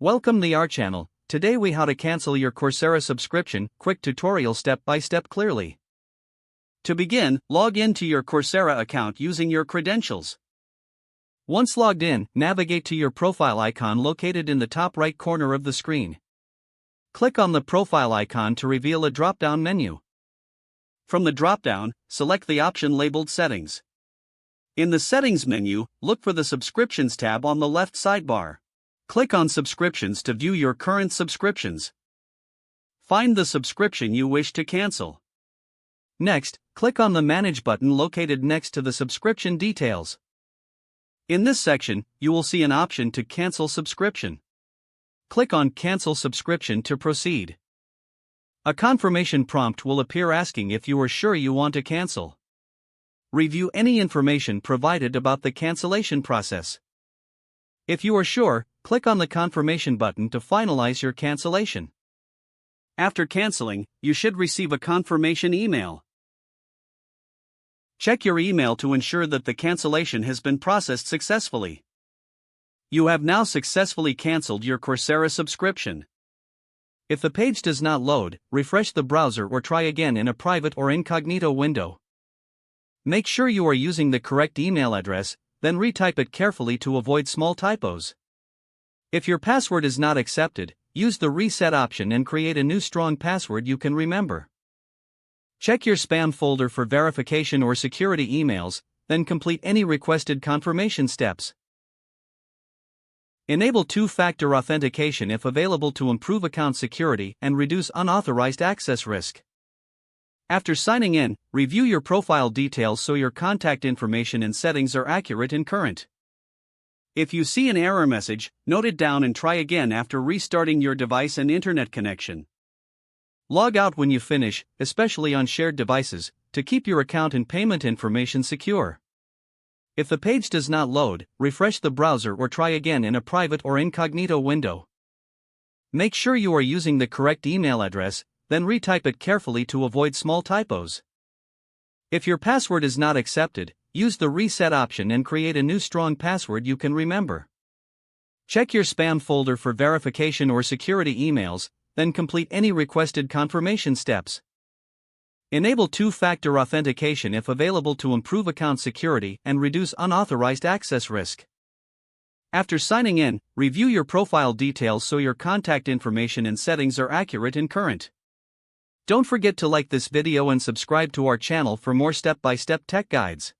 Welcome to our channel. Today we how to cancel your Coursera subscription, quick tutorial step by step clearly. To begin, log in to your Coursera account using your credentials. Once logged in, navigate to your profile icon located in the top right corner of the screen. Click on the profile icon to reveal a drop-down menu. From the drop-down, select the option labeled Settings. In the Settings menu, look for the Subscriptions tab on the left sidebar. Click on Subscriptions to view your current subscriptions. Find the subscription you wish to cancel. Next, click on the Manage button located next to the subscription details. In this section, you will see an option to cancel subscription. Click on Cancel Subscription to proceed. A confirmation prompt will appear asking if you are sure you want to cancel. Review any information provided about the cancellation process. If you are sure, click on the confirmation button to finalize your cancellation. After canceling, you should receive a confirmation email. Check your email to ensure that the cancellation has been processed successfully. You have now successfully canceled your Coursera subscription. If the page does not load, refresh the browser or try again in a private or incognito window. Make sure you are using the correct email address, then retype it carefully to avoid small typos. If your password is not accepted, use the reset option and create a new strong password you can remember. Check your spam folder for verification or security emails, then complete any requested confirmation steps. Enable two-factor authentication if available to improve account security and reduce unauthorized access risk. After signing in, review your profile details so your contact information and settings are accurate and current. If you see an error message, note it down and try again after restarting your device and internet connection. Log out when you finish, especially on shared devices, to keep your account and payment information secure. If the page does not load, refresh the browser or try again in a private or incognito window. Make sure you are using the correct email address, then retype it carefully to avoid small typos. If your password is not accepted, use the reset option and create a new strong password you can remember. Check your spam folder for verification or security emails, then complete any requested confirmation steps. Enable two-factor authentication if available to improve account security and reduce unauthorized access risk. After signing in, review your profile details so your contact information and settings are accurate and current. Don't forget to like this video and subscribe to our channel for more step-by-step tech guides.